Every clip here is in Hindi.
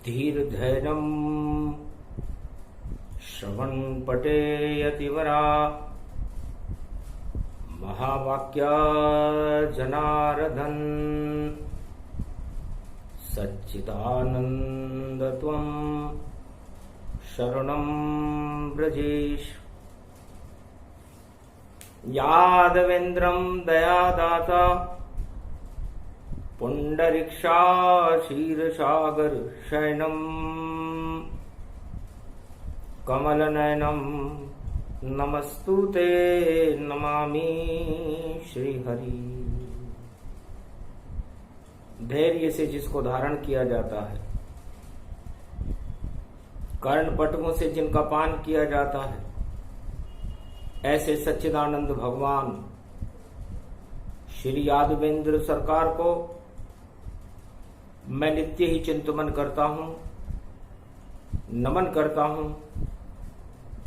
धीर्धैर्यम् श्रवणपटे यतिवरा महावाक्या जनार्दन सच्चिदानन्दत्वं शरणं व्रजेश। यादवेन्द्रं दयादाता पुंडरीक्षा क्षीरसागर शयनम् कमलनयनं नमस्तुते नमामि श्रीहरि। धैर्य से जिसको धारण किया जाता है, कर्ण पटकों से जिनका पान किया जाता है, ऐसे सच्चिदानंद भगवान श्री यादवेंद्र सरकार को मैं नित्य ही चिंतन करता हूं, नमन करता हूं,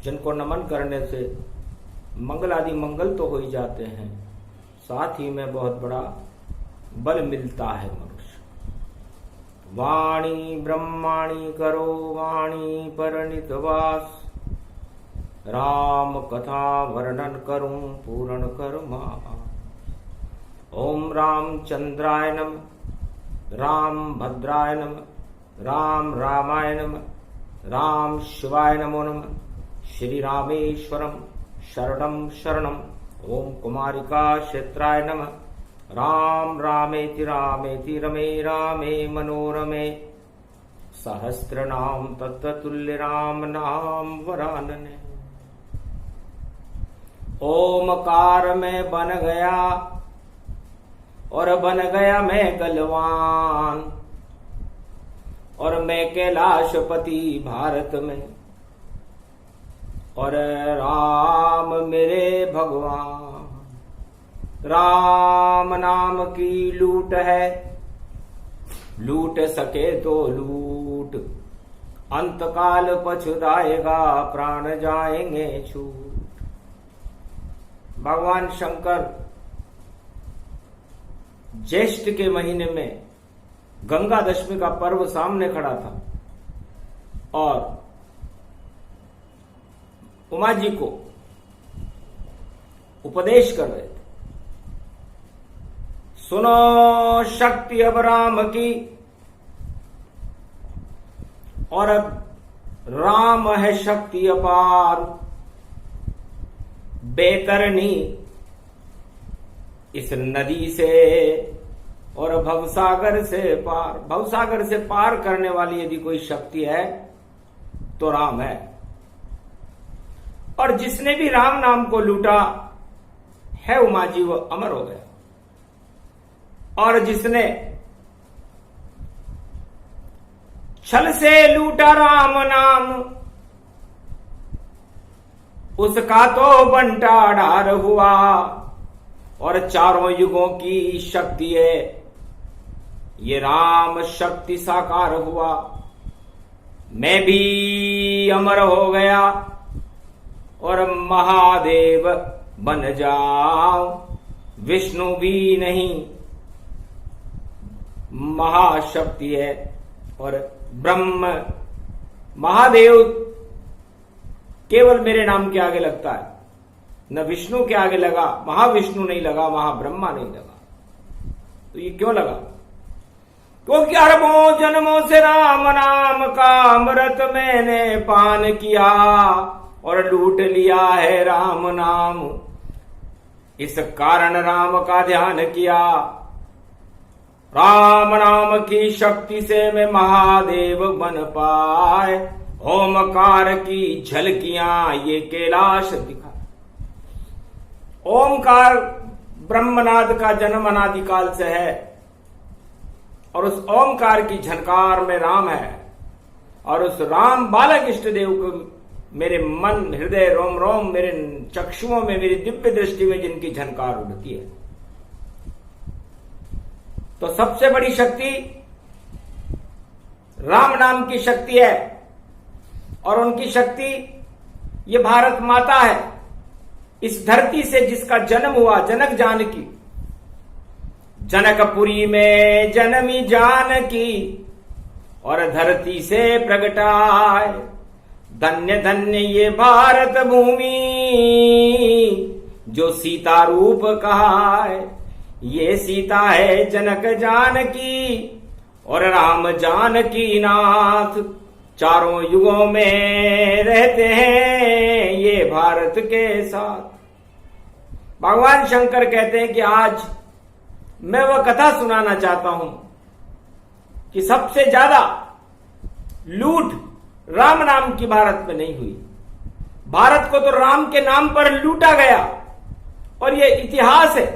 जिनको नमन करने से मंगल आदि मंगल तो हो ही जाते हैं, साथ ही में बहुत बड़ा बल मिलता है मनुष्य। वाणी ब्रह्माणी करो वाणी परनित वास, राम कथा वर्णन करूं पूर्ण कर्मा। ओम रामचंद्राय नमः, राम भद्राय नमः, राम रामाय नमः, राम शिवाय नमो नमः। श्री रामेश्वरम शरणं शरणं। ओम कुमारिका क्षेत्राय नमः। राम रामेति रामेति रमे रामे मनोरमे, सहस्रनाम तत्तुल्य राम नाम वरानने। ओमकार में बन गया और बन गया मैं गलवान, और मैं कैलाशपति भारत में, और राम मेरे भगवान। राम नाम की लूट है, लूट सके तो लूट, अंतकाल पछताएगा प्राण जाएंगे छूट। भगवान शंकर ज्येष्ठ के महीने में गंगा दशमी का पर्व सामने खड़ा था और उमा जी को उपदेश कर रहे थे। सुनो शक्ति अब राम की, और अब राम है शक्ति अपार, बेतरनी इस नदी से और भवसागर से पार। भवसागर से पार करने वाली यदि कोई शक्ति है तो राम है, और जिसने भी राम नाम को लूटा है उमा जी, वो अमर हो गया। और जिसने छल से लूटा राम नाम, उसका तो बंटाढार हुआ। और चारों युगों की शक्ति है, ये राम शक्ति साकार हुआ। मैं भी अमर हो गया और महादेव बन जाऊं, विष्णु भी नहीं महाशक्ति है। और ब्रह्म महादेव केवल मेरे नाम के आगे लगता है, न विष्णु के आगे लगा, महाविष्णु नहीं लगा, महाब्रह्मा नहीं लगा। तो ये क्यों लगा? क्योंकि अरबों जन्मों से राम नाम का अमृत मैंने पान किया और लूट लिया है राम नाम, इस कारण राम का ध्यान किया। राम नाम की शक्ति से मैं महादेव बन पाए, ओमकार की झलकियां ये कैलाश दिखा। ओमकार ब्रह्मनाद का जन्म अनादिकाल से है, और उस ओमकार की झनकार में राम है। और उस राम बालक इष्ट देव को मेरे मन हृदय रोम रोम, मेरे चक्षुओं में, मेरी दिव्य दृष्टि में जिनकी झनकार उठती है, तो सबसे बड़ी शक्ति राम नाम की शक्ति है। और उनकी शक्ति ये भारत माता है, इस धरती से जिसका जन्म हुआ, जनक जानकी। जनकपुरी में जन्मी जानकी, और धरती से प्रगटाए। धन्य धन्य ये भारत भूमि जो सीता रूप कहाए। ये सीता है जनक जानकी और राम जानकी नाथ। चारों युगों में रहते हैं ये भारत के साथ। भगवान शंकर कहते हैं कि आज मैं वह कथा सुनाना चाहता हूं कि सबसे ज्यादा लूट राम नाम की भारत में नहीं हुई। भारत को तो राम के नाम पर लूटा गया और यह इतिहास है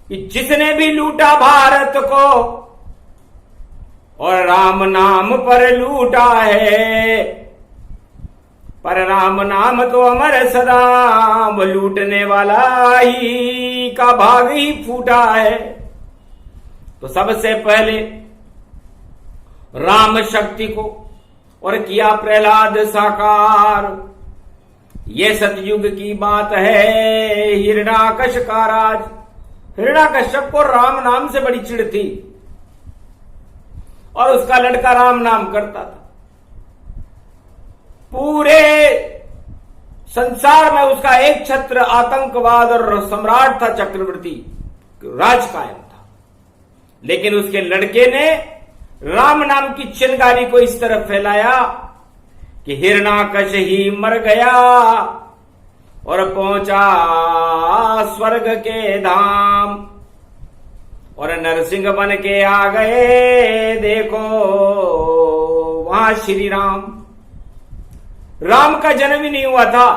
कि जिसने भी लूटा भारत को और राम नाम पर लूटा है। पर राम नाम तो अमर सदा, वो लूटने वाला ही का भाग ही फूटा है। तो सबसे पहले राम शक्ति को और किया प्रहलाद साकार। ये सतयुग की बात है, हिरण्याकश का राज। हिरण्याकश्यप को राम नाम से बड़ी चिढ़ थी और उसका लड़का राम नाम करता था। पूरे संसार में उसका एक छत्र आतंकवाद और सम्राट था, चक्रवर्ती राज कायम था। लेकिन उसके लड़के ने राम नाम की चिंगारी को इस तरफ फैलाया कि हिरण्याकश ही मर गया और पहुंचा स्वर्ग के धाम और नरसिंह बन के आ गए। देखो वहां श्री राम। राम का जन्म ही नहीं हुआ था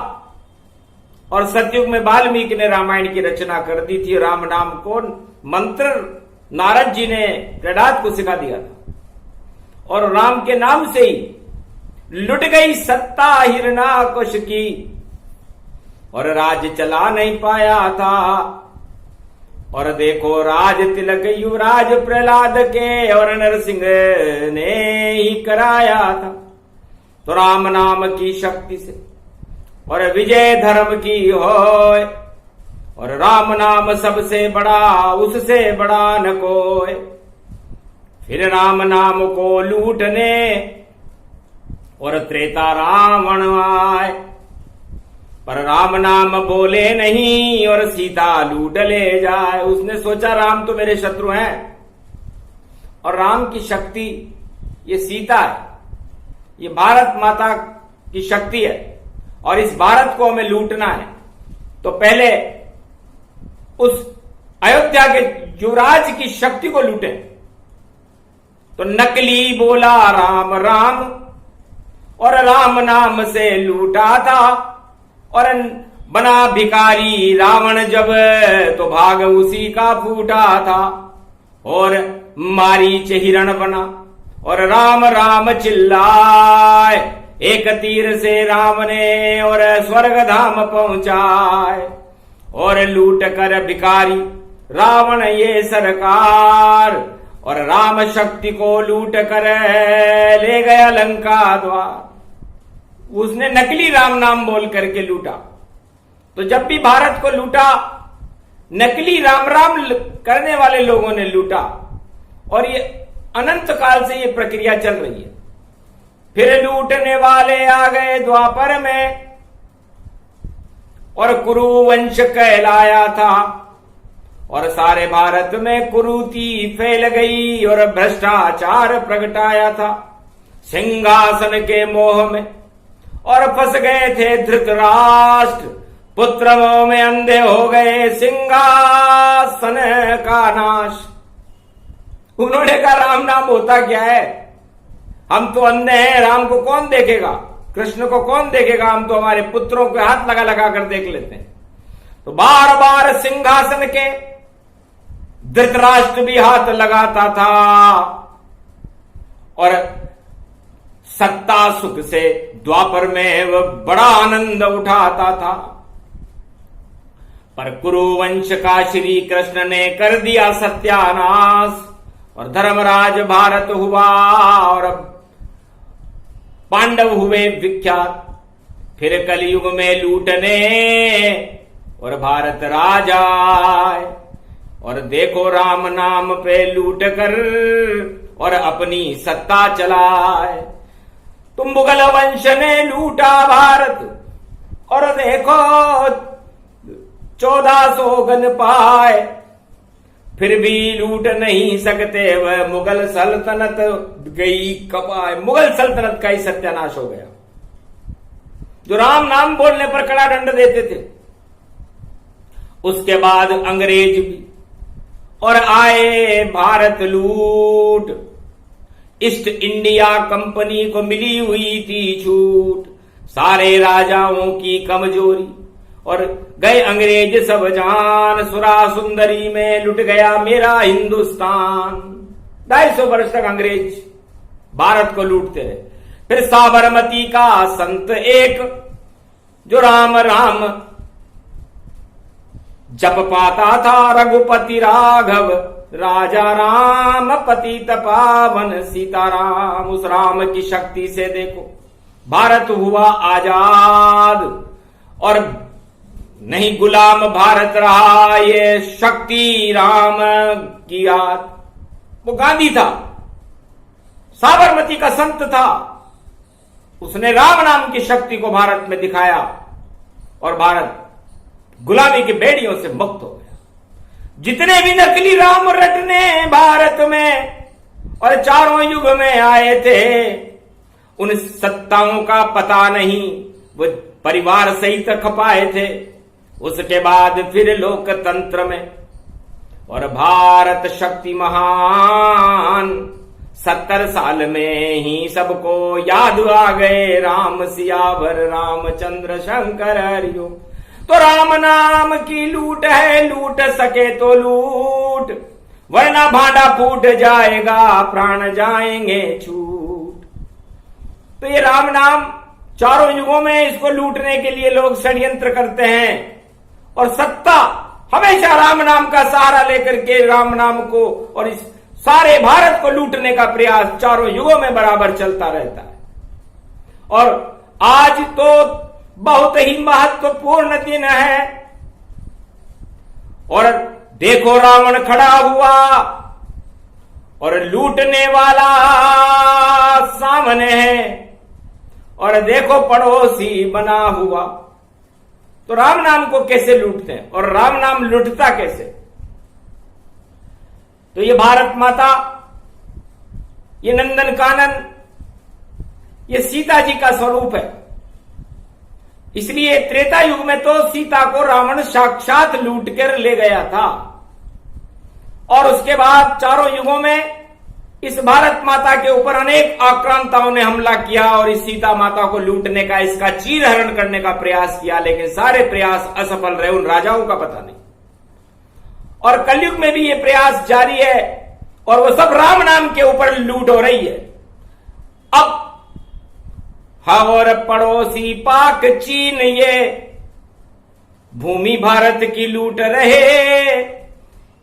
और सतयुग में वाल्मीकि ने रामायण की रचना कर दी थी। राम नाम को मंत्र नारद जी ने प्रहलाद को सिखा दिया था और राम के नाम से ही लुट गई सत्ता हिरण्याकश की और राज चला नहीं पाया था। और देखो राज तिलक युवराज प्रहलाद के और नरसिंह ने ही कराया था। तो राम नाम की शक्ति से और विजय धर्म की होय और राम नाम सबसे बड़ा, उससे बड़ा न कोय। फिर राम नाम को लूटने और त्रेता रावण आए, पर राम नाम बोले नहीं और सीता लूट ले जाए। उसने सोचा राम तो मेरे शत्रु हैं और राम की शक्ति ये सीता है, ये भारत माता की शक्ति है और इस भारत को हमें लूटना है। तो पहले उस अयोध्या के युवराज की शक्ति को लूटे। तो नकली बोला राम राम और राम नाम से लूटा था और बना भिखारी रावण जब तो भाग उसी का फूटा था। और मारीच हिरण बना और राम राम चिल्लाए, एक तीर से राम ने और स्वर्ग धाम पहुंचाए। और लूट कर भिखारी रावण ये सरकार और राम शक्ति को लूट कर ले गया लंका द्वार। उसने नकली राम नाम बोल करके लूटा। तो जब भी भारत को लूटा नकली राम राम करने वाले लोगों ने लूटा और ये अनंत काल से ये प्रक्रिया चल रही है। फिर लूटने वाले आ गए द्वापर में और कुरु वंश कहलाया था और सारे भारत में कुरूति फैल गई और भ्रष्टाचार प्रगटाया था सिंहासन के मोह में। और फंस गए थे धृतराष्ट्र, पुत्र मोह में अंधे हो गए, सिंहासन का नाश। उन्होंने कहा राम नाम होता क्या है, हम तो अंधे हैं, राम को कौन देखेगा, कृष्ण को कौन देखेगा, हम तो हमारे पुत्रों के हाथ लगा लगा कर देख लेते हैं। तो बार बार सिंहासन के धृतराष्ट्र भी हाथ लगाता था और सत्ता सुख से द्वापर में वह बड़ा आनंद उठाता था। पर कुरुवंश का श्री कृष्ण ने कर दिया सत्यानाश और धर्मराज भारत हुआ और पांडव हुए विख्यात। फिर कलयुग में लूटने और भारत राजा और देखो राम नाम पे लूट कर और अपनी सत्ता चलाए। तुम मुगल वंश ने लूटा भारत और देखो 1400 गन पाए, फिर भी लूट नहीं सकते वह मुगल सल्तनत गई कपाए। मुगल सल्तनत का ही सत्यानाश हो गया। जो राम नाम बोलने पर कड़ा दंड देते थे, उसके बाद अंग्रेज भी और आए भारत लूट। ईस्ट इंडिया कंपनी को मिली हुई थी छूट, सारे राजाओं की कमजोरी और गए अंग्रेज सब जान। सुरा सुंदरी में लुट गया मेरा हिंदुस्तान। 250 वर्ष तक अंग्रेज भारत को लूटते रहे। फिर साबरमती का संत एक जो राम राम जप पाता था, रघुपति राघव राजा राम पतित पावन सीताराम। उस राम की शक्ति से देखो भारत हुआ आजाद और नहीं गुलाम भारत रहा। ये शक्ति राम की याद। वो गांधी था, साबरमती का संत था, उसने राम नाम की शक्ति को भारत में दिखाया और भारत गुलामी की बेड़ियों से मुक्त हो गया। जितने भी नकली राम रटने भारत में और चारों युग में आए थे, उन सत्ताओं का पता नहीं, वो परिवार सहित खपाए थे। उसके बाद फिर लोकतंत्र में और भारत शक्ति महान। 70 साल में ही सबको याद आ गए राम सियावर रामचंद्र शंकर हरिओ। तो राम नाम की लूट है, लूट सके तो लूट, वरना भांडा फूट जाएगा प्राण जाएंगे छूट। तो ये राम नाम चारों युगों में इसको लूटने के लिए लोग षड्यंत्र करते हैं और सत्ता हमेशा राम नाम का सहारा लेकर के राम नाम को और इस सारे भारत को लूटने का प्रयास चारों युगों में बराबर चलता रहता है। और आज तो बहुत ही महत्वपूर्ण दिन है और देखो रावण खड़ा हुआ और लूटने वाला सामने है और देखो पड़ोसी बना हुआ। तो राम नाम को कैसे लूटते हैं और राम नाम लूटता कैसे? तो ये भारत माता, ये नंदन कानन, ये सीता जी का स्वरूप है। इसलिए त्रेता युग में तो सीता को रावण साक्षात लूट कर ले गया था और उसके बाद चारों युगों में इस भारत माता के ऊपर अनेक आक्रांताओं ने हमला किया और इस सीता माता को लूटने का, इसका चीरहरण करने का प्रयास किया, लेकिन सारे प्रयास असफल रहे। उन राजाओं का पता नहीं। और कलयुग में भी ये प्रयास जारी है और वो सब राम नाम के ऊपर लूट हो रही है। अब और पड़ोसी पाक चीन ये भूमि भारत की लूट रहे।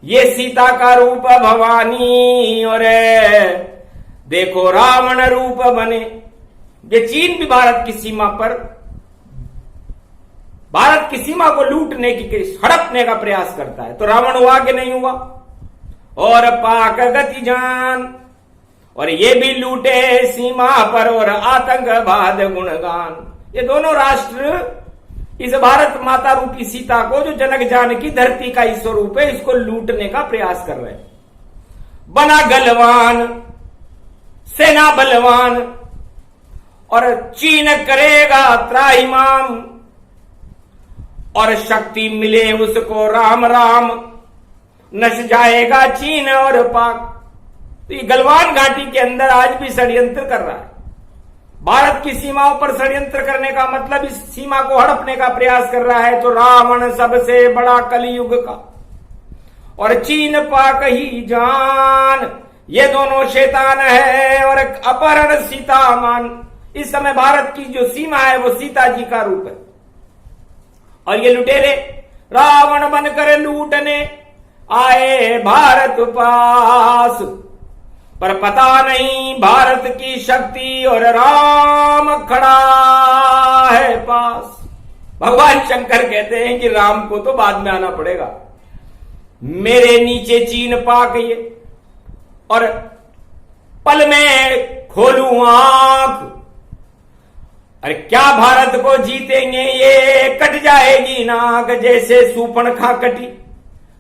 ये सीता का रूप भवानी और देखो रावण रूप बने। ये चीन भी भारत की सीमा पर भारत की सीमा को लूटने की, हड़पने का प्रयास करता है। तो रावण हुआ कि नहीं हुआ? और पाक गति जान और ये भी लूटे सीमा पर और आतंकवाद गुणगान। ये दोनों राष्ट्र इस भारत माता रूपी सीता को, जो जनक जानकी धरती का ही स्वरूप है, इसको लूटने का प्रयास कर रहे हैं। बना गलवान, सेना बलवान और चीन करेगा त्राहिमाम और शक्ति मिले उसको राम राम, नश जाएगा चीन और पाक। तो ये गलवान घाटी के अंदर आज भी षड्यंत्र कर रहा है। भारत की सीमाओं पर षड्यंत्र करने का मतलब इस सीमा को हड़पने का प्रयास कर रहा है। तो रावण सबसे बड़ा कलयुग का और चीन पाक ही जान, ये दोनों शैतान है और अपहरण सीता मान। इस समय भारत की जो सीमा है वो सीता जी का रूप है और ये लुटेरे रावण बनकर लूटने आए भारत पास। पर पता नहीं भारत की शक्ति और राम खड़ा है पास। भगवान शंकर कहते हैं कि राम को तो बाद में आना पड़ेगा। मेरे नीचे चीन पाक ये और पल में खोलूं आंख। अरे क्या भारत को जीतेंगे ये, कट जाएगी नाक। जैसे सूपणखा कटी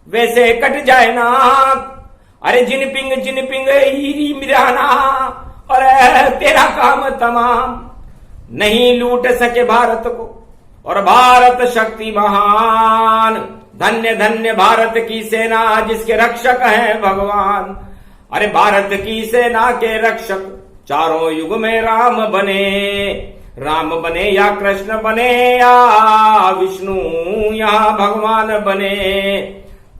वैसे कट जाए नाक। अरे जिनपिंग जिनपिंग हीरी मिराना, और तेरा काम तमाम। नहीं लूट सके भारत को, और भारत शक्ति महान। धन्य धन्य भारत की सेना, जिसके रक्षक हैं भगवान। अरे भारत की सेना के रक्षक चारों युग में राम बने। राम बने या कृष्ण बने या विष्णु या भगवान बने।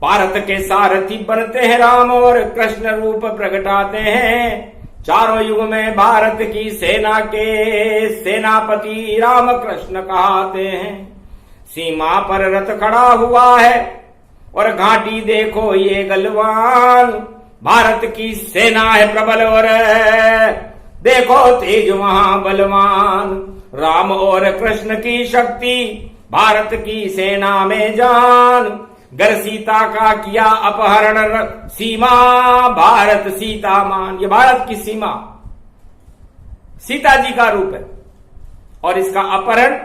भारत के सारथी बनते हैं राम, और कृष्ण रूप प्रगटाते हैं। चारों युग में भारत की सेना के सेनापति राम कृष्ण कहते हैं। सीमा पर रथ खड़ा हुआ है, और घाटी देखो ये गलवान। भारत की सेना है प्रबल, और देखो तेज वहां बलवान। राम और कृष्ण की शक्ति, भारत की सेना में जान। गर सीता का किया अपहरण, सीमा भारत सीता मान। ये भारत की सीमा सीता जी का रूप है, और इसका अपहरण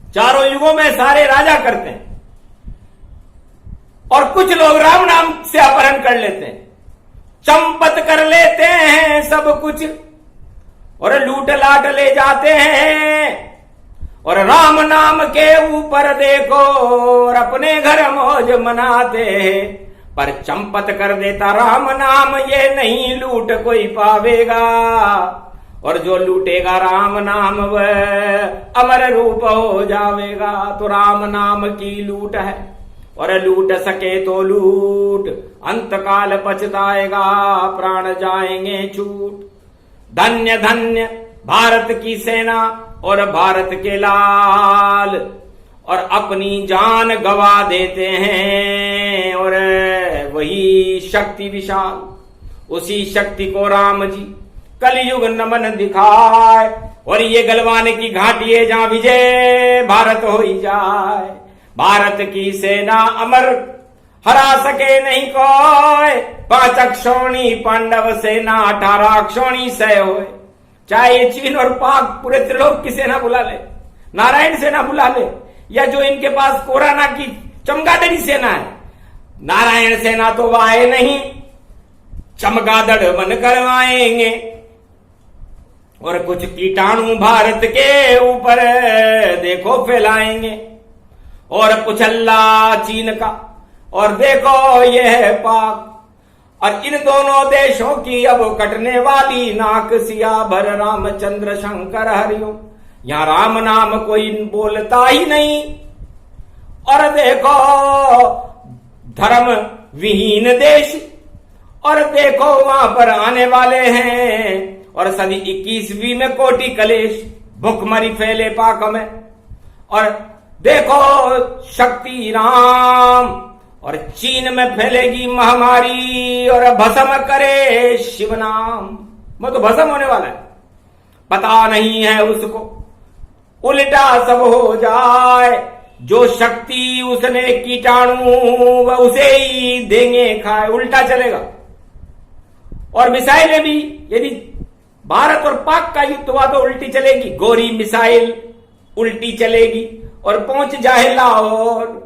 चारों युगों में सारे राजा करते हैं। और कुछ लोग राम नाम से अपहरण कर लेते हैं, चंपत कर लेते हैं सब कुछ, और लूट लाट ले जाते हैं। और राम नाम के ऊपर देखो, और अपने घर मौज मनाते हैं। पर चंपत कर देता राम नाम, ये नहीं लूट कोई पावेगा। और जो लूटेगा राम नाम वह अमर रूप हो जावेगा। तो राम नाम की लूट है, और लूट सके तो लूट, अंतकाल पछताएगा, प्राण जाएंगे छूट। धन्य धन्य भारत की सेना, और भारत के लाल, और अपनी जान गवा देते हैं। और वही शक्ति विशाल, उसी शक्ति को राम जी कलयुग नमन दिखाए। और ये गलवान की घाटी है जहां विजय भारत हो ही जाए। भारत की सेना अमर, हरा सके नहीं कोई। 5 अक्षौणी पांडव सेना, 18 अक्षौणी सह होए। चाहे ये चीन और पाक पूरे त्रिलोक की सेना बुला ले, नारायण सेना बुला ले, या जो इनके पास कोरोना की चमगादड़ी सेना है, नारायण सेना तो वाए नहीं, चमगादड़ बन करवाएंगे। और कुछ कीटाणु भारत के ऊपर देखो फैलाएंगे। और पुछल्ला चीन का, और देखो यह पाक। और इन दोनों देशों की अब कटने वाली नाक। सिया भर रामचंद्र शंकर हरिओम। यहां राम नाम कोई बोलता ही नहीं। और देखो धर्म विहीन देश, और देखो वहां पर आने वाले हैं। और सदी 21वीं में कोटि कलेश, भूखमरी फैले पाक में। और देखो शक्ति राम, और चीन में फैलेगी महामारी, और भस्म करे शिव नाम। वो तो भस्म होने वाला है, पता नहीं है उसको, उल्टा सब हो जाए। जो शक्ति उसने कीटाणु, वह उसे ही देंगे खाए, उल्टा चलेगा। और मिसाइलें भी, यदि भारत और पाक का युद्ध हुआ तो उल्टी चलेगी। गोरी मिसाइल उल्टी चलेगी, और पहुंच जाए लाहौर।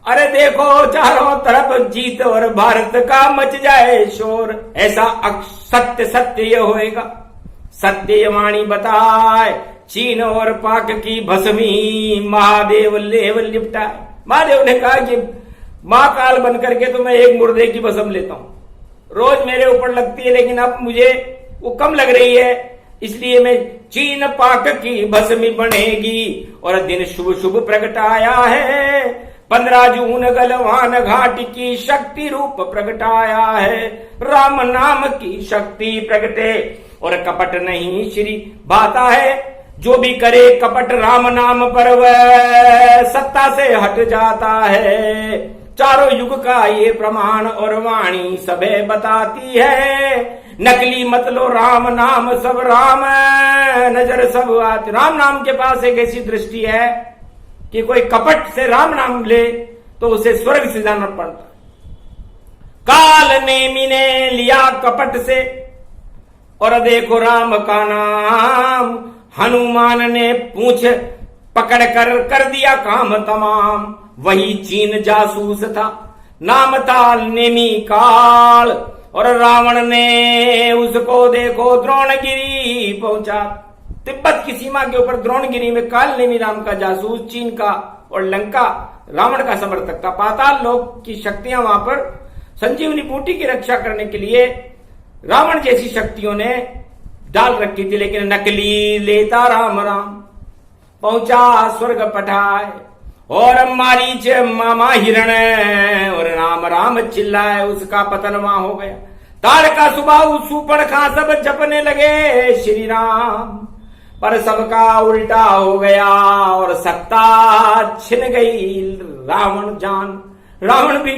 अरे देखो चारों तरफ जीत, और भारत का मच जाए शोर। ऐसा सत्य सत्य ये होएगा, सत्य वाणी बताए। चीन और पाक की भस्मी महादेव लेव लिपटाए। महादेव ने कहा कि महाकाल बन करके तो मैं एक मुर्दे की भस्म लेता हूं, रोज मेरे ऊपर लगती है, लेकिन अब मुझे वो कम लग रही है, इसलिए मैं चीन पाक की भस्मी बनेगी। और दिन शुभ शुभ प्रगटाया है, 15 जून गलवान घाट की शक्ति रूप प्रगटाया है। राम नाम की शक्ति प्रगटे, और कपट नहीं श्री भाता है। जो भी करे कपट राम नाम पर, वह सत्ता से हट जाता है। चारों युग का ये प्रमाण, और वाणी सबे बताती है। नकली मत लो राम नाम, सब राम नजर सब आती। राम नाम के पास एक ऐसी दृष्टि है कि कोई कपट से राम नाम ले तो उसे स्वर्ग से जाना पड़ता। काल नेमी ने लिया कपट से और देखो राम का नाम, हनुमान ने पूछ पकड़ कर दिया काम तमाम। वही चीन जासूस था, नाम था नेमी काल, और रावण ने उसको देखो द्रोणगिरी पहुंचा। तिब्बत की सीमा के ऊपर द्रोणगिरी में काल नेमी नाम का जासूस, चीन का और लंका रावण का समर्थक था। पाताल लोक की शक्तियां वहां पर संजीवनी बूटी की रक्षा करने के लिए रावण जैसी शक्तियों ने डाल रखी थी, लेकिन नकली लेता राम राम पहुंचा स्वर्ग पठाए, और मारीच मामा हिरण और राम राम चिल्लाए, उसका पतन वहां हो गया। तारका सुबाहु सूर्पणखा सब जपने लगे श्री राम, पर सबका उल्टा हो गया और सत्ता छिन गई रावण जान। रावण भी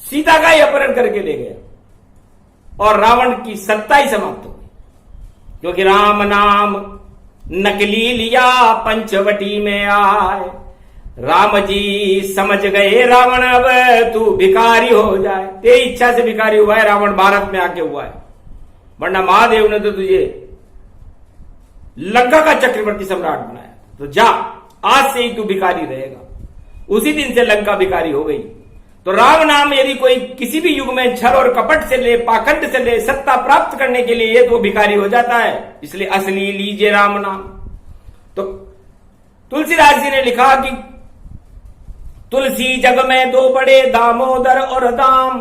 सीता का ही अपहरण करके ले गया और रावण की सत्ता ही समाप्त हो गई, क्योंकि राम नाम नकली लिया पंचवटी में आए। राम जी समझ गए रावण अब तू भिखारी हो जाए, तेरी इच्छा से भिखारी हुआ है रावण, भारत में आके हुआ है, वरना महादेव ने तो तुझे लंका का चक्रवर्ती सम्राट बनाया, तो जा आज से ही तू भिखारी रहेगा। उसी दिन से लंका भिखारी हो गई। तो राम नाम यदि कोई किसी भी युग में छल और कपट से ले, पाखंड से ले, सत्ता प्राप्त करने के लिए, तो भिखारी हो जाता है। इसलिए असली लीजिए राम नाम। तो तुलसीदास जी ने लिखा कि तुलसी जग में दो बड़े दामोदर और दाम,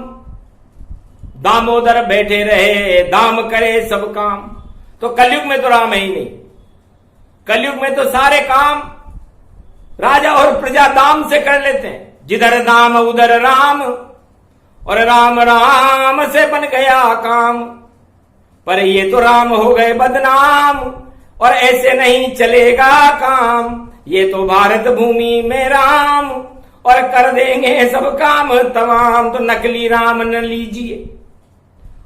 दामोदर बैठे रहे दाम करे सब काम। तो कलयुग में तो राम है ही नहीं, कलयुग में तो सारे काम राजा और प्रजा दाम से कर लेते हैं। जिधर दाम उधर राम, और राम राम से बन गया काम। पर ये तो राम हो गए बदनाम, और ऐसे नहीं चलेगा काम। ये तो भारत भूमि में राम, और कर देंगे सब काम तमाम। तो नकली राम न लीजिए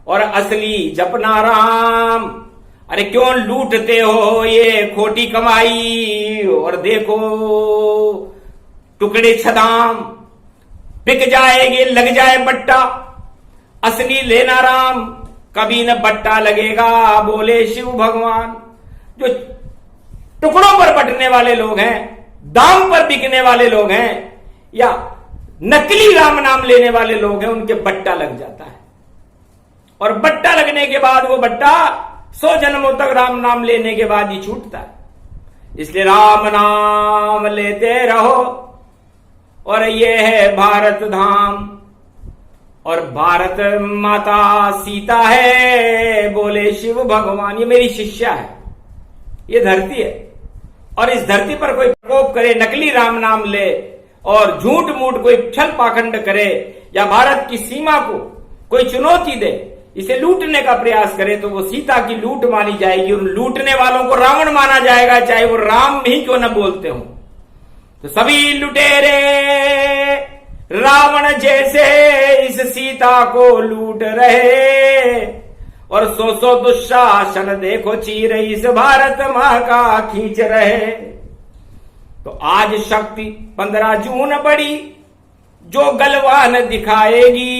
और असली जपना राम। अरे क्यों लूटते हो ये खोटी कमाई, और देखो टुकड़े छदाम, बिक जाएंगे लग जाए बट्टा। असली लेना राम, कभी न बट्टा लगेगा, बोले शिव भगवान। जो टुकड़ों पर बंटने वाले लोग हैं, दाम पर बिकने वाले लोग हैं, या नकली राम नाम लेने वाले लोग हैं, उनके बट्टा लग जाता है। और बट्टा लगने के बाद वो बट्टा 100 जन्मों तक राम नाम लेने के बाद ही छूटता है। इसलिए राम नाम लेते रहो। और ये है भारत धाम, और भारत माता सीता है, बोले शिव भगवान। ये मेरी शिष्या है, ये धरती है, और इस धरती पर कोई प्रकोप करे, नकली राम नाम ले और झूठ मूठ कोई छल पाखंड करे, या भारत की सीमा को कोई चुनौती दे, इसे लूटने का प्रयास करे, तो वो सीता की लूट मानी जाएगी। उन लूटने वालों को रावण माना जाएगा, चाहे वो राम ही क्यों न बोलते हो। तो सभी लुटेरे रावण जैसे इस सीता को लूट रहे, और 100 दुशासन देखो चीर इस भारत मां का खींच रहे। तो आज शक्ति 15 जून बड़ी जो गलवान दिखाएगी,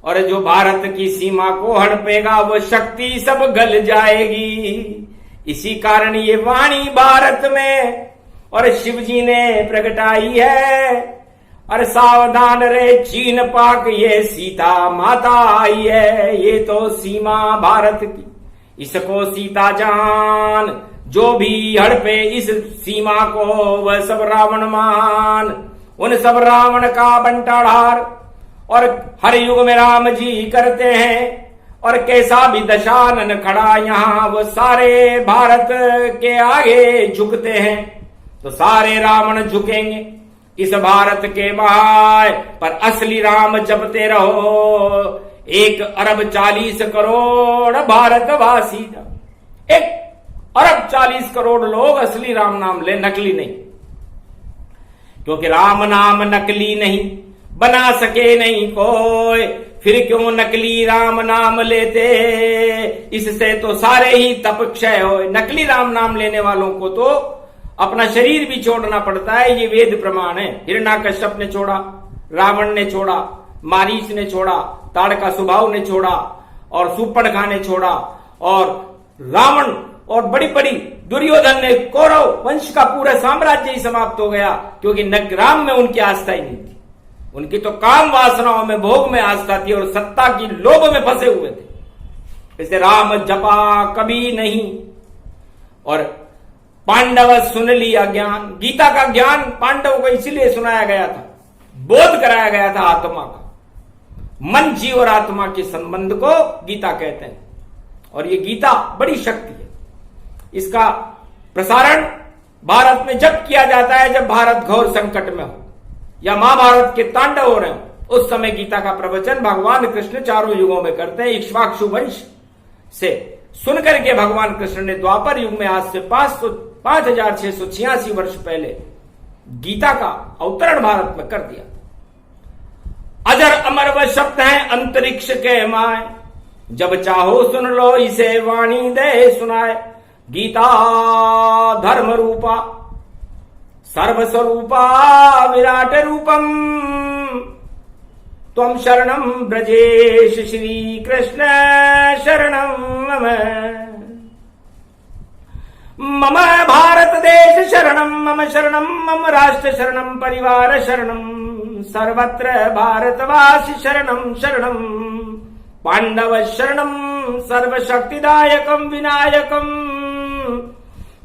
और जो भारत की सीमा को हड़पेगा वो शक्ति सब गल जाएगी। इसी कारण ये वाणी भारत में और शिव जी ने प्रगटाई है, और सावधान रहे चीन पाक, ये सीता माता आई है। ये तो सीमा भारत की, इसको सीता जान, जो भी हड़पे इस सीमा को वह सब रावण मान। उन सब रावण का बंटाढ़ार और हर युग में राम जी करते हैं, और कैसा भी दशानन खड़ा यहाँ वो सारे भारत के आगे झुकते हैं। तो सारे रावण झुकेंगे इस भारत के माय, पर असली राम जपते रहो। 1 अरब 40 करोड़ भारतवासी, 1 अरब 40 करोड़ लोग असली राम नाम ले, नकली नहीं। क्योंकि राम नाम नकली नहीं, बना सके नहीं कोई, फिर क्यों नकली राम नाम लेते। इससे तो सारे ही तप क्षय हो। नकली राम नाम लेने वालों को तो अपना शरीर भी छोड़ना पड़ता है, ये वेद प्रमाण है। हिरण्याकश्यप ने छोड़ा, रावण ने छोड़ा, मारीच ने छोड़ा, ताड़का सुबाहु ने छोड़ा, और सुपर्णखा ने छोड़ा और रावण और बड़ी बड़ी दुर्योधन ने कौरव वंश का पूरा साम्राज्य ही समाप्त हो गया, क्योंकि न राम में उनकी आस्था ही नहीं थी। उनकी तो काम वासनाओं में, भोग में आस्था थी और सत्ता की लोभ में फंसे हुए थे। इसे राम जपा कभी नहीं। और पांडव सुन लिया ज्ञान। गीता का ज्ञान पांडवों को इसलिए सुनाया गया था, बोध कराया गया था आत्मा का। मन, जीव और आत्मा के संबंध को गीता कहते हैं। और ये गीता बड़ी शक्ति है। इसका प्रसारण भारत में जब किया जाता है जब भारत घोर संकट में हो या महाभारत के तांडव हो रहे हो, उस समय गीता का प्रवचन भगवान कृष्ण चारों युगों में करते हैं। इक्ष्वाकु वंश से सुनकर के भगवान कृष्ण ने द्वापर युग में आज से 5686 वर्ष पहले गीता का अवतरण भारत में कर दिया। अजर अमर व शब्द है अंतरिक्ष के माय, जब चाहो सुन लो इसे वाणी दे सुनाए। गीता धर्म रूपा सर्वस्वरूपा विराट रूपम, त्वं शरणं ब्रजेश श्री कृष्ण शरणं मम। मम भारत देश शरणं मम, शरणं मम राष्ट्र शरणं परिवार शरणं, सर्वत्र भारतवासी शरणं शरणं। पांडव शरणं सर्वशक्तिदायकं विनायकं,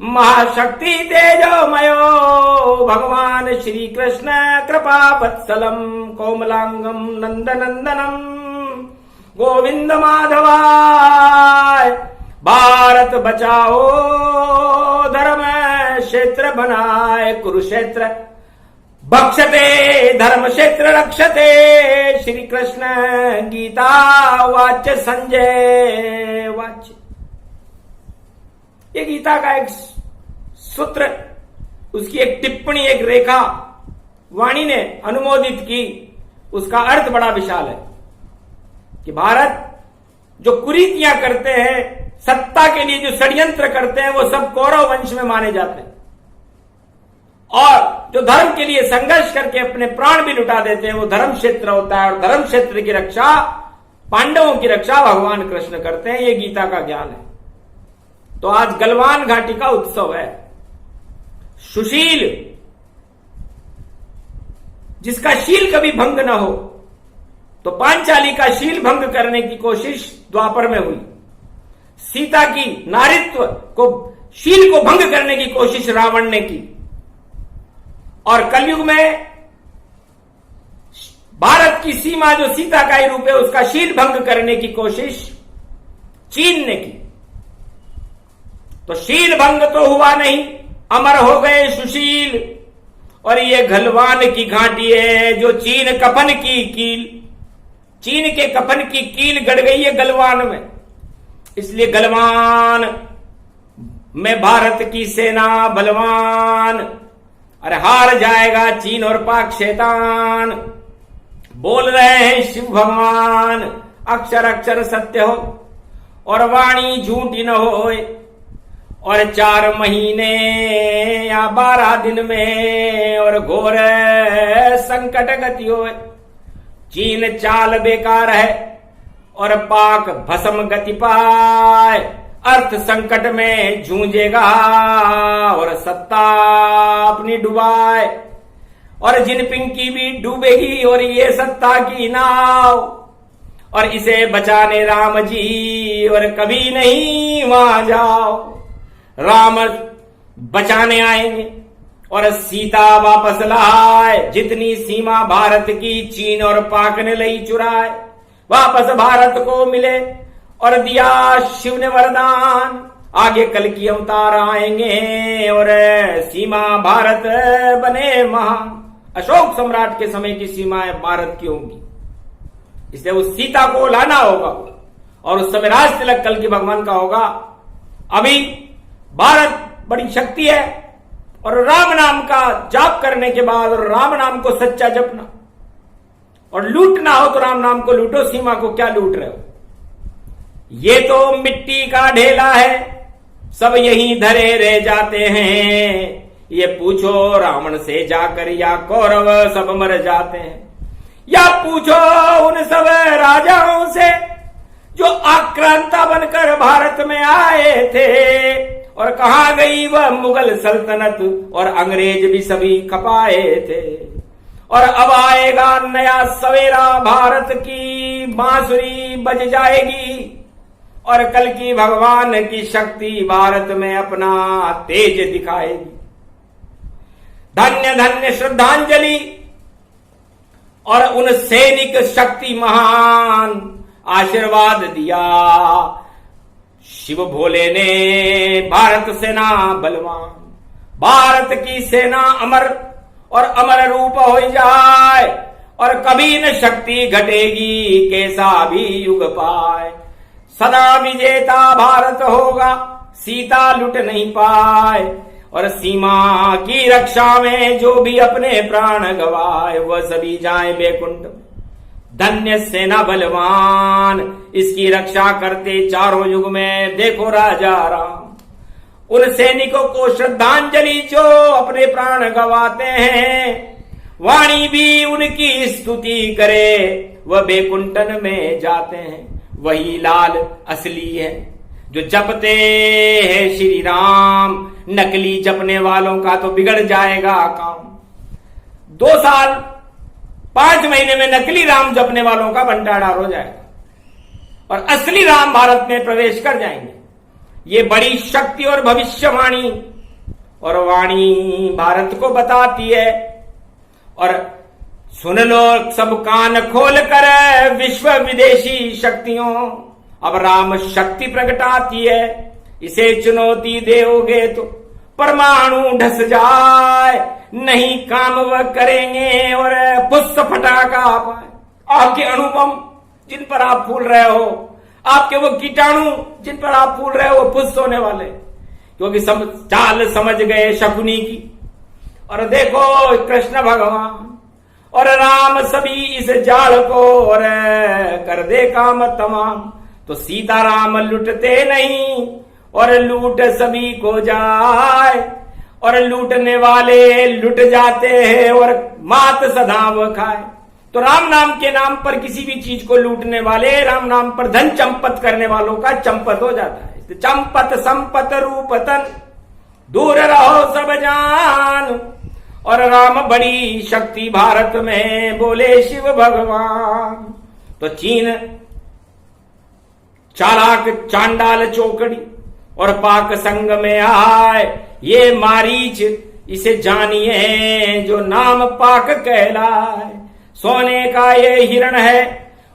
महाशक्ति तेजोमयो भगवान श्री कृष्ण कृपा वत्सलम, कोमलांगम नंदनंदनम गोविंद माधवाय। भारत बचाओ धर्म क्षेत्र बनाए, कुरुक्षेत्र भक्षते धर्म क्षेत्र रक्षते। श्री कृष्ण गीता वाच्य संजय वाच्य। ये गीता का एक सूत्र, उसकी एक टिप्पणी, एक रेखा वाणी ने अनुमोदित की। उसका अर्थ बड़ा विशाल है कि भारत जो कुरीतियां करते हैं, सत्ता के लिए जो षड्यंत्र करते हैं, वो सब कौरव वंश में माने जाते हैं। और जो धर्म के लिए संघर्ष करके अपने प्राण भी लुटा देते हैं, वो धर्म क्षेत्र होता है। और धर्म क्षेत्र की रक्षा, पांडवों की रक्षा भगवान कृष्ण करते हैं। ये गीता का ज्ञान है। तो आज गलवान घाटी का उत्सव है। सुशील, जिसका शील कभी भंग न हो, तो पांचाली का शील भंग करने की कोशिश द्वापर में हुई। सीता की नारीत्व को, शील को भंग करने की कोशिश रावण ने की। और कलयुग में भारत की सीमा जो सीता का ही रूप है, उसका शील भंग करने की कोशिश चीन ने की। तो शील भंग तो हुआ नहीं, अमर हो गए सुशील। और ये गलवान की घाटी है जो चीन कफन की कील, चीन के कफन की कील गड़ गई है गलवान में। इसलिए गलवान में भारत की सेना बलवान। अरे हार जाएगा चीन और पाक शैतान, बोल रहे हैं शिव भगवान। अक्षर अक्षर सत्य हो और वाणी झूठी न होए। और 4 महीने या 12 दिन में और घोर संकट गति होए। चीन चाल बेकार है और पाक भस्म गति पाए। अर्थ संकट में जूझेगा और सत्ता अपनी डुबाए। और जिनपिंग की भी डूबेगी और ये सत्ता की नाव। और इसे बचाने राम जी और कभी नहीं वहां जाओ। राम बचाने आएंगे और सीता वापस लाए। जितनी सीमा भारत की चीन और पाक ने लई चुराए, वापस भारत को मिले। और दिया शिव ने वरदान, आगे कल की अवतार आएंगे और सीमा भारत बने महान। अशोक सम्राट के समय की सीमाएं भारत की होंगी। इसलिए उस सीता को लाना होगा। और उस समय राज तिलक कल की भगवान का होगा। अभी भारत बड़ी शक्ति है और राम नाम का जाप करने के बाद और राम नाम को सच्चा जपना और लूटना हो तो राम नाम को लूटो। सीमा को क्या लूट रहे हो? ये तो मिट्टी का ढेला है, सब यहीं धरे रह जाते हैं। ये पूछो रावण से जाकर या कौरव सब मर जाते हैं। या पूछो उन सब राजाओं से जो आक्रांता बनकर भारत में आए थे। और कहां गई वह मुगल सल्तनत, और अंग्रेज भी सभी खपाए थे। और अब आएगा नया सवेरा, भारत की बांसुरी बज जाएगी, और कल की भगवान की शक्ति भारत में अपना तेज दिखाएगी। धन्य धन्य श्रद्धांजलि और उन सैनिक शक्ति महान, आशीर्वाद दिया शिव भोले ने भारत सेना बलवान। भारत की सेना अमर और अमर रूप हो जाए, और कभी न शक्ति घटेगी, कैसा भी युग पाए। सदा विजेता भारत होगा, सीता लुट नहीं पाए। और सीमा की रक्षा में जो भी अपने प्राण गवाए, वह सभी जाए बैकुंठ। धन्य सेना बलवान, इसकी रक्षा करते चारों युग में देखो राजा राम। उन सैनिकों को श्रद्धांजलि जो अपने प्राण गवाते हैं, वाणी भी उनकी स्तुति करे, वह बैकुंठन में जाते हैं। वही लाल असली है जो जपते हैं श्री राम, नकली जपने वालों का तो बिगड़ जाएगा काम। 2 साल 5 महीने में नकली राम जपने वालों का बंटाढार हो जाएगा, और असली राम भारत में प्रवेश कर जाएंगे। ये बड़ी शक्ति और भविष्यवाणी और वाणी भारत को बताती है। और सुन लो सब कान खोल कर विश्व विदेशी शक्तियों, अब राम शक्ति प्रगटाती है। इसे चुनौती दोगे तो परमाणु ढस जाए, नहीं काम वह करेंगे और पुष्प फटाका पाए। आपके अणुबम जिन पर आप फूल रहे हो, आपके वो कीटाणु जिन पर आप फूल रहे हो, वो पुष्प होने वाले, क्योंकि चाल समझ गए शकुनी की। और देखो कृष्ण भगवान और राम सभी इस जाल को और कर दे काम तमाम। तो सीताराम लुटते नहीं और लूट सभी को जाए, और लूटने वाले लुट जाते हैं और मात सदा वो खाए। तो राम नाम के नाम पर किसी भी चीज को लूटने वाले, राम नाम पर धन चंपत करने वालों का चंपत हो जाता है। चंपत संपत रूपतन, दूर रहो सब जान। और राम बड़ी शक्ति भारत में, बोले शिव भगवान। तो चीन चालाक चांडाल चौकड़ी और पाक संग में आए, ये मारीच इसे जानिए जो नाम पाक कहलाए। सोने का ये हिरण है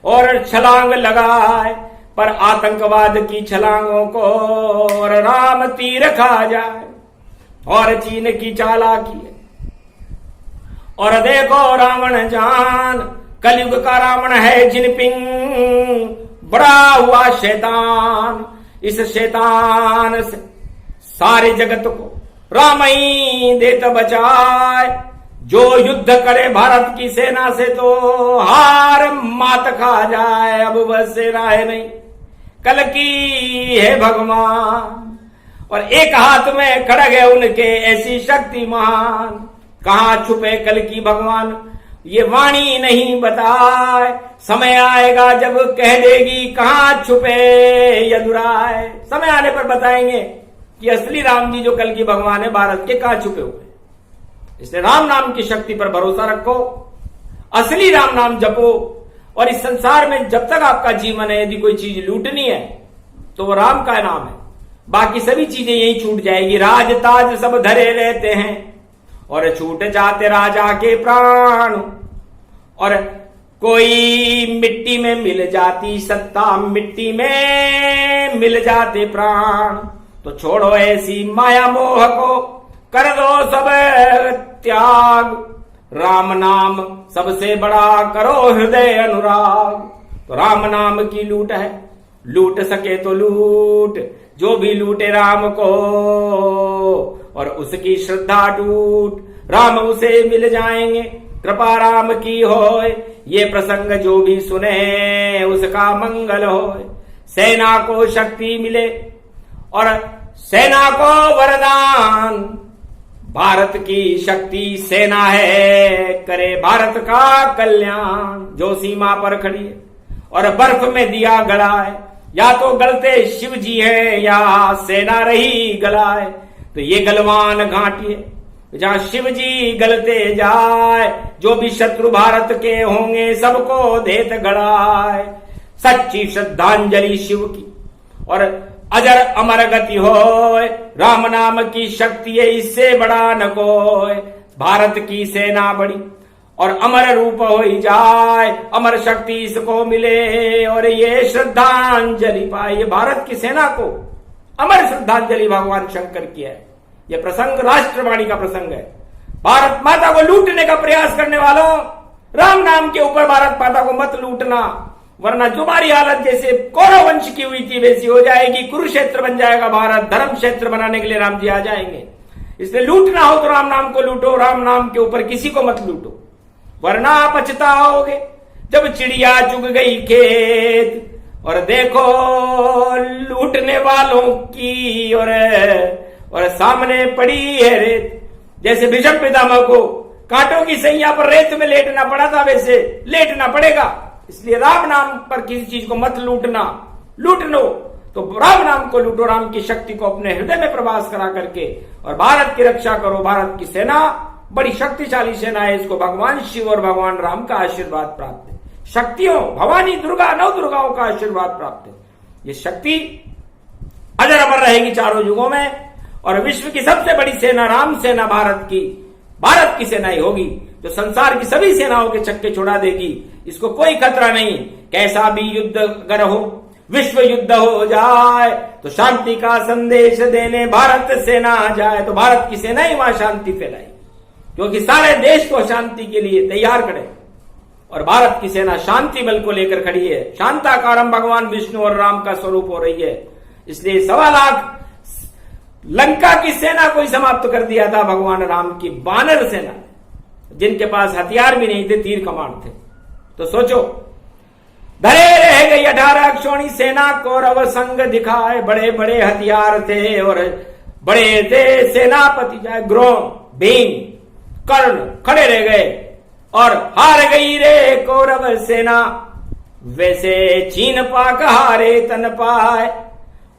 और छलांग लगाए, पर आतंकवाद की छलांगों को और राम तीर खा जाए। और चीन की चालाकी है, और देखो रावण जान, कलयुग का रावण है जिनपिंग, बड़ा हुआ शैतान। इस शैतान से सारे जगत को राम ही देत बचाए। जो युद्ध करे भारत की सेना से तो हार मात खा जाए। अब वह सेना है नहीं, कल की है भगवान। और एक हाथ में खड़ग है उनके, ऐसी शक्तिमान। कहां छुपे कल की भगवान, ये वाणी नहीं बताए। समय आएगा जब कह देगी कहां छुपे यदुराय। समय आने पर बताएंगे कि असली राम जी जो कल की भगवान है भारत के, कहां छुपे हुए। इसलिए राम नाम की शक्ति पर भरोसा रखो, असली राम नाम जपो। और इस संसार में जब तक आपका जीवन है, यदि कोई चीज लूटनी है तो वो राम का नाम है, बाकी सभी चीजें यही छूट जाएगी। राज ताज सब धरे रहते हैं और छूट जाते राजा के प्राण। और कोई मिट्टी में मिल जाती सत्ता, मिट्टी में मिल जाते प्राण। तो छोड़ो ऐसी माया मोह को, कर दो सब त्याग। राम नाम सबसे बड़ा, करो हृदय अनुराग। तो राम नाम की लूट है, लूट सके तो लूट, जो भी लूटे राम को और उसकी श्रद्धा टूट, राम उसे मिल जाएंगे, कृपा राम की होए। ये प्रसंग जो भी सुने उसका मंगल होए। सेना को शक्ति मिले और सेना को वरदान। भारत की शक्ति सेना है, करे भारत का कल्याण। जो सीमा पर खड़ी है और बर्फ में दिया गड़ा है, या तो गलते शिव जी है या सेना रही गलाए। तो ये गलवान घाटी है जहां शिव जी गलते जाए, जो भी शत्रु भारत के होंगे सबको देत गड़ाए। सच्ची श्रद्धांजलि शिव की और अजर अमर गति होए, राम नाम की शक्ति है इससे बड़ा न कोय। भारत की सेना बड़ी और अमर रूप हो जाए, अमर शक्ति इसको मिले और ये श्रद्धांजलि पाए। ये भारत की सेना को अमर श्रद्धांजलि भगवान शंकर की है। यह प्रसंग राष्ट्रवाणी का प्रसंग है। भारत माता को लूटने का प्रयास करने वालों, राम नाम के ऊपर भारत माता को मत लूटना, वरना तुम्हारी हालत जैसे कौरव वंश की हुई थी वैसी हो जाएगी। कुरुक्षेत्र बन जाएगा भारत, धर्म क्षेत्र बनाने के लिए राम जी आ जाएंगे। इसलिए लूटना हो तो राम नाम को लूटो, राम नाम के ऊपर किसी को मत लूटो, वरना पछताओगे। जब चिड़िया चुग गई खेत और देखो लूटने वालों की और सामने पड़ी है रेत। जैसे भीष्म पितामह को कांटों की सैया पर रेत में लेटना पड़ा था वैसे लेटना पड़ेगा। इसलिए राम नाम पर किसी चीज को मत लूटना, लूट लो तो राम नाम को लूटो, राम की शक्ति को अपने हृदय में प्रवास करा करके और भारत की रक्षा करो। भारत की सेना बड़ी शक्तिशाली सेना है, इसको भगवान शिव और भगवान राम का आशीर्वाद प्राप्त है। शक्तियों भवानी दुर्गा नौ दुर्गाओं का आशीर्वाद प्राप्त है। ये शक्ति अजर अमर रहेगी चारों युगों में और विश्व की सबसे बड़ी सेना राम सेना भारत की सेना ही होगी, जो संसार की सभी सेनाओं के छक्के छुड़ा देगी। इसको कोई खतरा नहीं। कैसा भी युद्ध अगर हो, विश्व युद्ध हो जाए तो शांति का संदेश देने भारत सेना आ जाए तो भारत की सेना ही वहां शांति फैलाई, क्योंकि सारे देश को शांति के लिए तैयार करे। और भारत की सेना शांति बल को लेकर खड़ी है। शांताकारम भगवान विष्णु और राम का स्वरूप हो रही है। इसलिए 1.25 लाख लंका की सेना को ही समाप्त कर दिया था भगवान राम की वानर सेना, जिनके पास हथियार भी नहीं थे, तीर कमान थे। तो सोचो, धरे रह गई 18 अक्षौणी सेना, कौरव संग दिखाए। बड़े बड़े हथियार थे और बड़े थे सेनापति, चाहे द्रोण भीम कर्ण खड़े रह गए और हार गई रे कौरव सेना। वैसे चीन पाक हारे तन पाए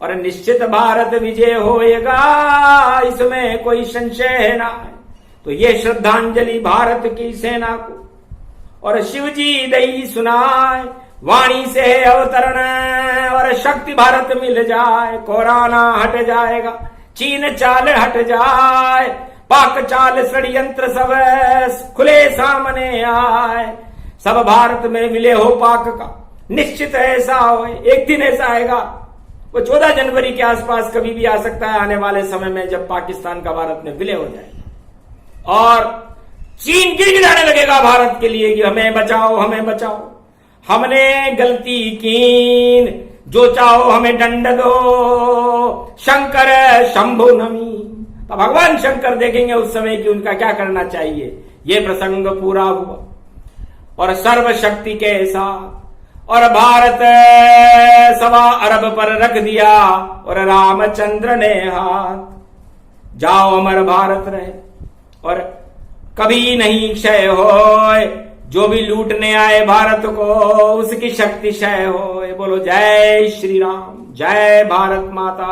और निश्चित भारत विजय होएगा, इसमें कोई संशय ना है। तो ये श्रद्धांजलि भारत की सेना को और शिव जी दई सुनाए, वाणी से अवतरण और शक्ति भारत मिल जाए। कोराना हट जाएगा, चीन चाल हट जाए, पाक चाल षड्यंत्र सब खुले सामने आए। सब भारत में विलय हो पाक का, निश्चित ऐसा हो। एक दिन ऐसा आएगा, वो 14 जनवरी के आसपास कभी भी आ सकता है आने वाले समय में, जब पाकिस्तान का भारत में विलय हो जाएगा और चीन गिड़गिड़ाने लगेगा भारत के लिए कि हमें बचाओ, हमें बचाओ, हमने गलती की, जो चाहो हमें दंड दो, शंकर शंभु नमी। तो भगवान शंकर देखेंगे उस समय कि उनका क्या करना चाहिए। ये प्रसंग पूरा हुआ और सर्वशक्ति के साथ और भारत 1.25 अरब पर रख दिया और रामचंद्र ने हाथ। जाओ अमर भारत रहे और कभी नहीं क्षय होए, जो भी लूटने आए भारत को उसकी शक्ति क्षय होए। बोलो जय श्री राम, जय भारत माता।